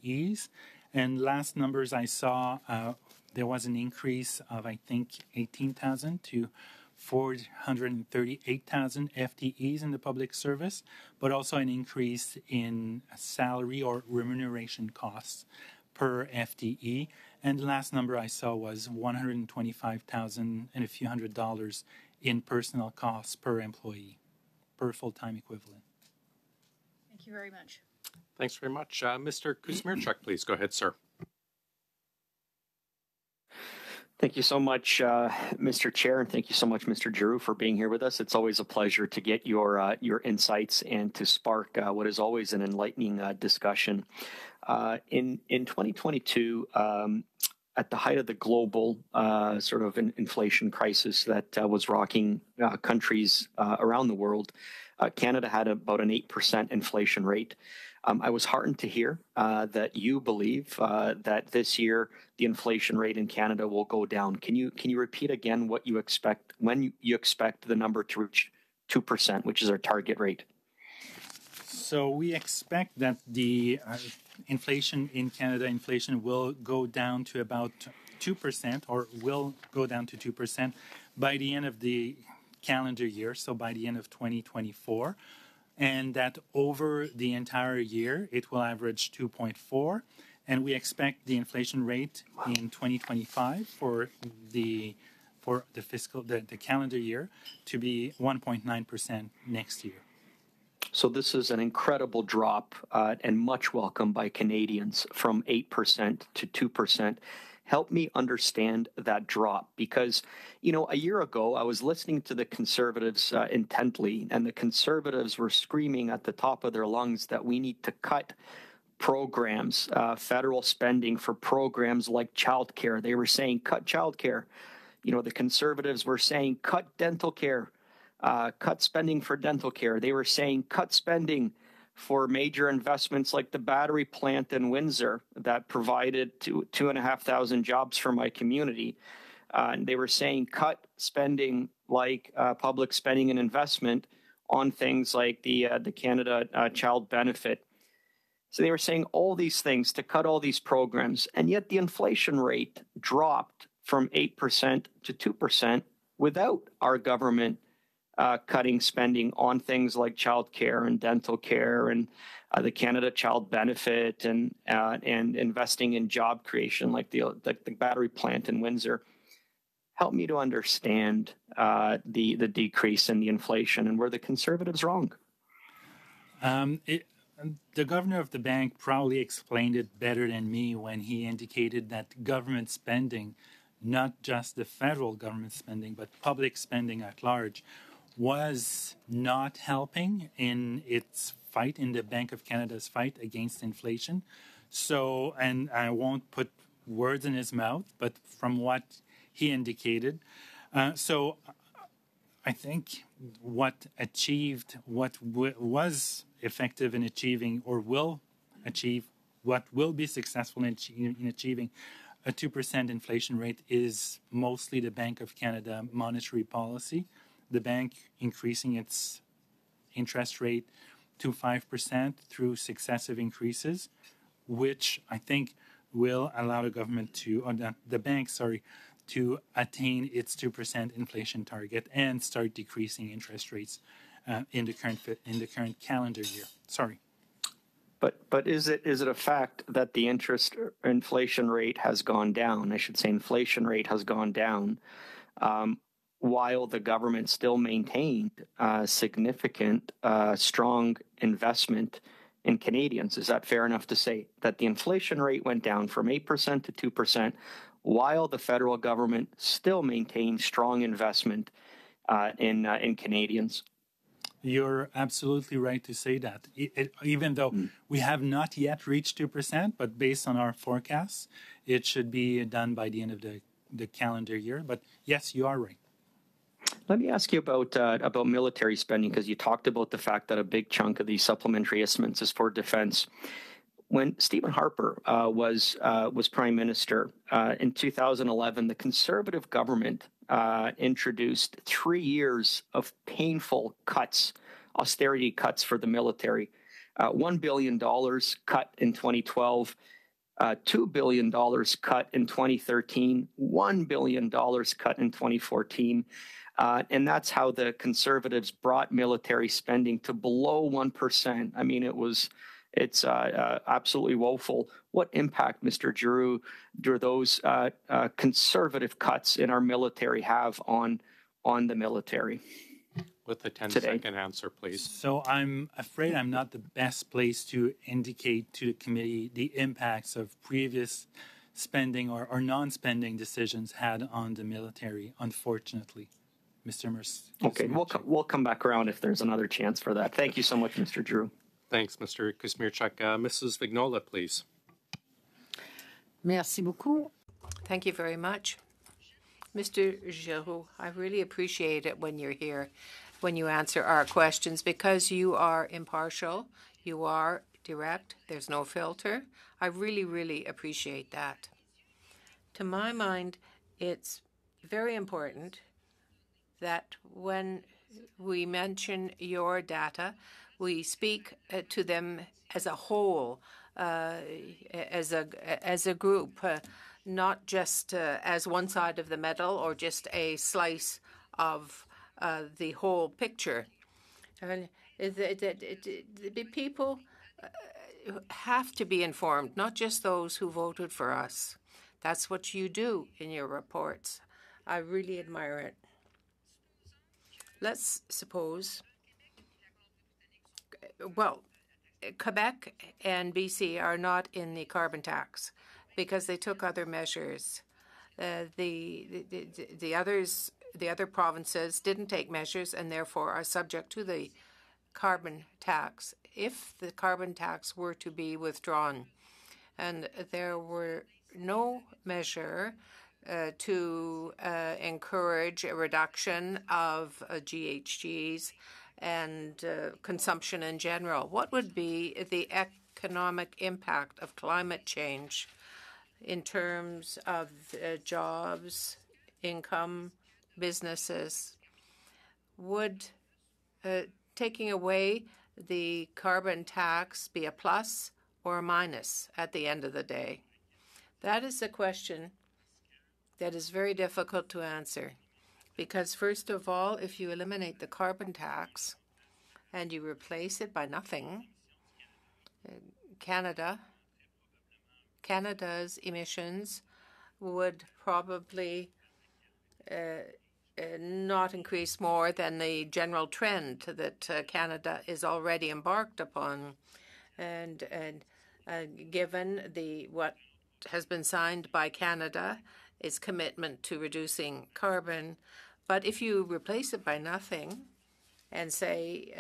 FTEs. And last numbers I saw, there was an increase of, I think, 18,000 to 438,000 FTEs in the public service, but also an increase in salary or remuneration costs per FTE. And the last number I saw was 125,000 and a few $100 in personnel costs per employee, per full-time equivalent. Thank you very much. Thanks very much. Mr. Kuzmierczak, please go ahead, sir. Thank you so much, Mr. Chair, and thank you so much, Mr. Giroux, for being here with us. It's always a pleasure to get your insights and to spark what is always an enlightening discussion. In 2022, at the height of the global sort of inflation crisis that was rocking countries around the world, Canada had about an 8% inflation rate. I was heartened to hear that you believe that this year the inflation rate in Canada will go down. Can you repeat again what you expect, when you expect the number to reach 2%, which is our target rate? So we expect that the inflation in Canada, will go down to about 2%, or will go down to 2% by the end of the calendar year, so by the end of 2024. And that over the entire year, it will average 2.4. And we expect the inflation rate in 2025 for the calendar year to be 1.9% next year. So this is an incredible drop and much welcome by Canadians from 8% to 2%. Help me understand that drop, because, a year ago I was listening to the Conservatives intently, and the Conservatives were screaming at the top of their lungs that we need to cut programs, federal spending for programs like childcare. They were saying cut childcare. The Conservatives were saying cut dental care, cut spending for dental care. They were saying cut spending for major investments like the battery plant in Windsor that provided 2,500 jobs for my community. And they were saying cut spending like public spending and investment on things like the Canada Child Benefit. So they were saying all these things to cut all these programs, and yet the inflation rate dropped from 8% to 2% without our government cutting spending on things like child care and dental care and the Canada Child Benefit and investing in job creation like the battery plant in Windsor. Help me to understand the decrease in the inflation and were the Conservatives wrong? The governor of the bank probably explained it better than me when he indicated that government spending, not just the federal government spending, but public spending at large, was not helping in its fight, in the Bank of Canada's fight against inflation. So, and I won't put words in his mouth, but from what he indicated. So I think what was effective in achieving, or will achieve, what will be successful in achieving a 2% inflation rate is mostly the Bank of Canada monetary policy. The bank increasing its interest rate to 5% through successive increases, which I think will allow the government to attain its 2% inflation target and start decreasing interest rates in the current calendar year. Sorry. But is it a fact that the inflation rate has gone down? I should say inflation rate has gone down. While the government still maintained significant, strong investment in Canadians. Is that fair enough to say that the inflation rate went down from 8% to 2%, while the federal government still maintained strong investment in Canadians? You're absolutely right to say that. Even though we have not yet reached 2%, but based on our forecasts, it should be done by the end of the calendar year. But yes, you are right. Let me ask you about military spending, because you talked about the fact that a big chunk of these supplementary estimates is for defense. When Stephen Harper was Prime Minister in 2011, the Conservative government introduced 3 years of painful cuts, austerity cuts for the military. $1 billion cut in 2012, $2 billion cut in 2013, $1 billion cut in 2014. And that's how the Conservatives brought military spending to below 1%. I mean, it's absolutely woeful. What impact, Mr. Giroux, do those conservative cuts in our military have on the military? With a 10-second answer, please. So I'm afraid I'm not the best place to indicate to the committee the impacts of previous spending or non-spending decisions had on the military, unfortunately, Mr. Mercer. Okay, we'll come back around if there's another chance for that. Thank you so much, Mr. Giroux. Thanks, Mr. Kuzmierczak. Mrs. Vignola, please. Merci beaucoup. Thank you very much. Mr. Giroux, I really appreciate it when you're here, when you answer our questions, because you are impartial, you are direct, there's no filter. I really, really appreciate that. To my mind, it's very important that when we mention your data, we speak to them as a whole, as a group, not just as one side of the medal or just a slice of the whole picture. The people have to be informed, not just those who voted for us. That's what you do in your reports. I really admire it. Let's suppose, well, Quebec and BC are not in the carbon tax because they took other measures. The other provinces didn't take measures and therefore are subject to the carbon tax. If the carbon tax were to be withdrawn and there were no measure to encourage a reduction of GHGs and consumption in general, what would be the economic impact of climate change in terms of jobs, income, businesses? Would taking away the carbon tax be a plus or a minus at the end of the day? That is a question that is very difficult to answer because, first of all, if you eliminate the carbon tax and you replace it by nothing, Canada's emissions would probably not increase more than the general trend that Canada is already embarked upon. And given what has been signed by Canada, its commitment to reducing carbon. But if you replace it by nothing and say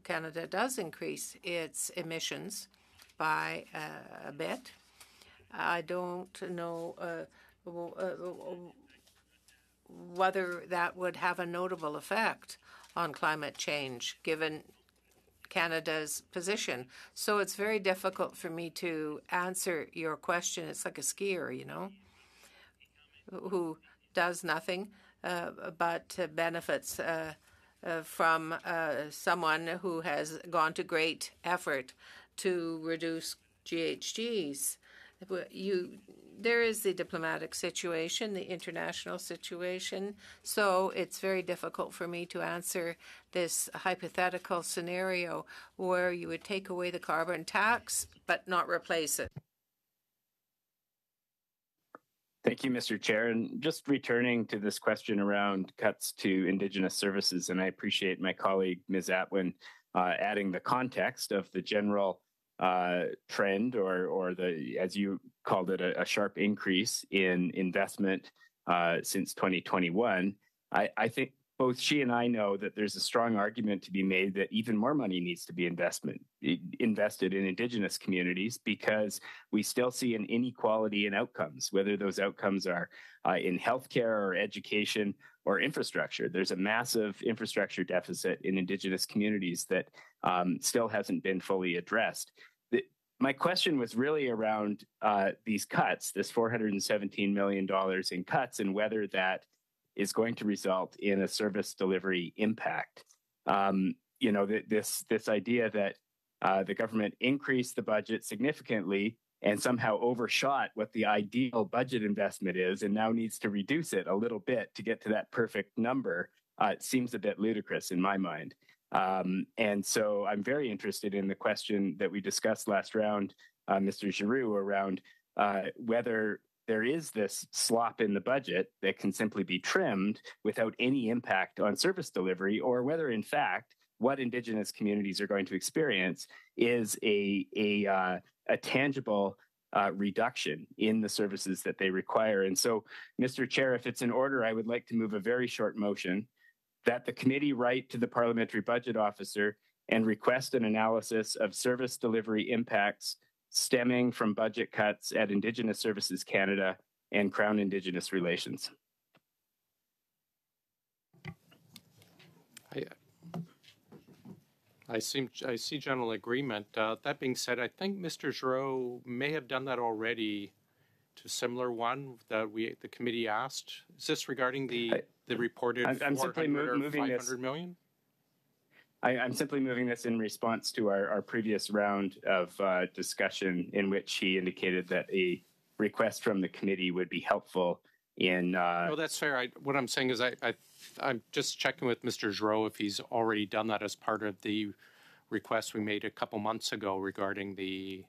Canada does increase its emissions by a bit, I don't know whether that would have a notable effect on climate change, given Canada's position. So it's very difficult for me to answer your question. It's like a skier, who does nothing but benefits from someone who has gone to great effort to reduce GHGs. There is the diplomatic situation, the international situation, so it's very difficult for me to answer this hypothetical scenario where you would take away the carbon tax but not replace it. Thank you, Mr. Chair. And just returning to this question around cuts to Indigenous services, and I appreciate my colleague, Ms. Atwin, adding the context of the general trend or the, as you called it, a sharp increase in investment since 2021. I think both she and I know that there's a strong argument to be made that even more money needs to be invested in Indigenous communities because we still see an inequality in outcomes, whether those outcomes are in healthcare or education or infrastructure. There's a massive infrastructure deficit in Indigenous communities that still hasn't been fully addressed. My question was really around these cuts, this $417 million in cuts, and whether that is going to result in a service delivery impact. This idea that the government increased the budget significantly and somehow overshot what the ideal budget investment is and now needs to reduce it a little bit to get to that perfect number, it seems a bit ludicrous in my mind. And so I'm very interested in the question that we discussed last round, Mr. Giroux, around whether there is this slop in the budget that can simply be trimmed without any impact on service delivery, or whether, in fact, what Indigenous communities are going to experience is a tangible reduction in the services that they require. And so, Mr. Chair, if it's in order, I would like to move a very short motion that the committee write to the Parliamentary Budget Officer and request an analysis of service delivery impacts stemming from budget cuts at Indigenous Services Canada and Crown Indigenous Relations. I see general agreement. That being said, I think Mr. Giroux may have done that already to a similar one that the committee asked. Is this regarding the reported I'm simply moving this. Million? I'm simply moving this in response to our previous round of discussion in which he indicated that a request from the committee would be helpful in... No, that's fair. What I'm saying is I'm just checking with Mr. Giroux if he's already done that as part of the request we made a couple months ago regarding the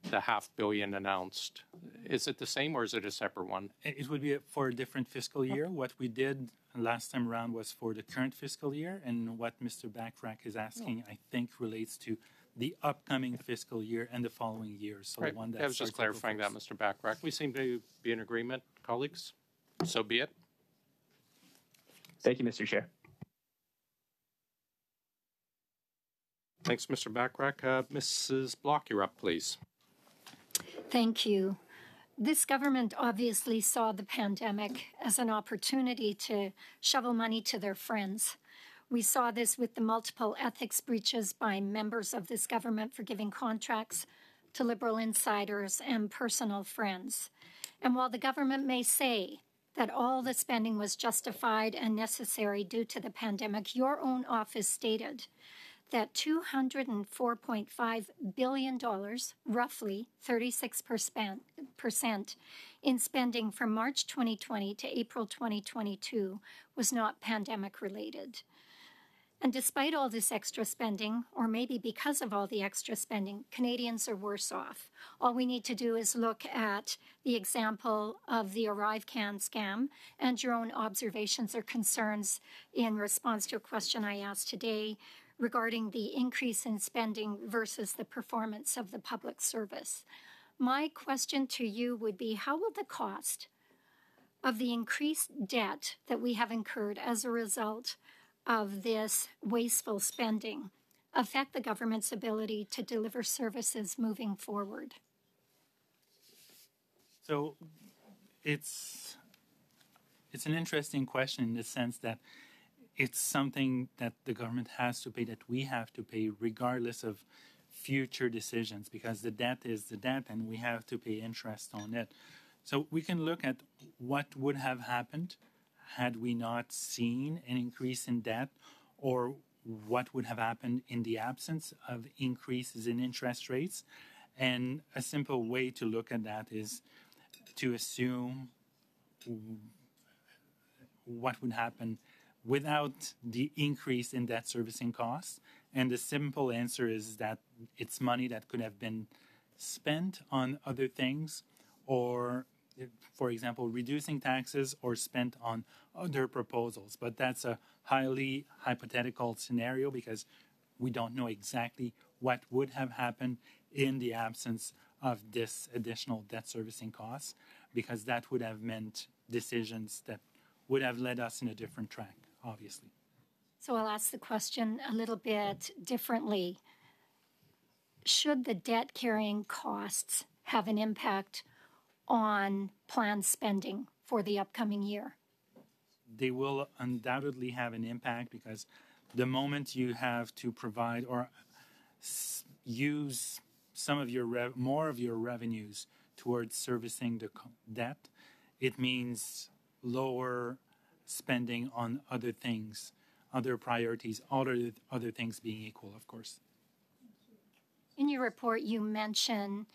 $500 million announced. Is it the same or is it a separate one? It would be for a different fiscal year. What we did last time around was for the current fiscal year, and what Mr. Backrack is asking, I think, relates to the upcoming fiscal year and the following years. So right. the one that I was just clarifying that, Mr. Backrack. We seem to be in agreement, colleagues. So be it. Thank you, Mr. Chair. Thanks, Mr. Backrack. Mrs. Block, you're up, please. Thank you. This government obviously saw the pandemic as an opportunity to shovel money to their friends. We saw this with the multiple ethics breaches by members of this government for giving contracts to Liberal insiders and personal friends. And while the government may say that all the spending was justified and necessary due to the pandemic, your own office stated that $204.5 billion, roughly 36% in spending from March 2020 to April 2022 was not pandemic related. And despite all this extra spending, or maybe because of all the extra spending, Canadians are worse off. All we need to do is look at the example of the ArriveCan scam and your own observations or concerns in response to a question I asked today regarding the increase in spending versus the performance of the public service. My question to you would be, how will the cost of the increased debt that we have incurred as a result of this wasteful spending affect the government's ability to deliver services moving forward? So it's an interesting question in the sense that it's something that the government has to pay, that we have to pay regardless of future decisions, because the debt is the debt and we have to pay interest on it. So we can look at what would have happened had we not seen an increase in debt, or what would have happened in the absence of increases in interest rates. And a simple way to look at that is to assume what would happen without the increase in debt servicing costs. And the simple answer is that it's money that could have been spent on other things, or, for example, reducing taxes, or spent on other proposals. But that's a highly hypothetical scenario because we don't know exactly what would have happened in the absence of this additional debt servicing costs, because that would have meant decisions that would have led us in a different track, obviously. So I'll ask the question a little bit differently. Should the debt carrying costs have an impact on planned spending for the upcoming year? They will undoubtedly have an impact, because the moment you have to provide or use some of your more of your revenues towards servicing the debt, it means lower spending on other things, other priorities, other things being equal, of course. In your report, you mention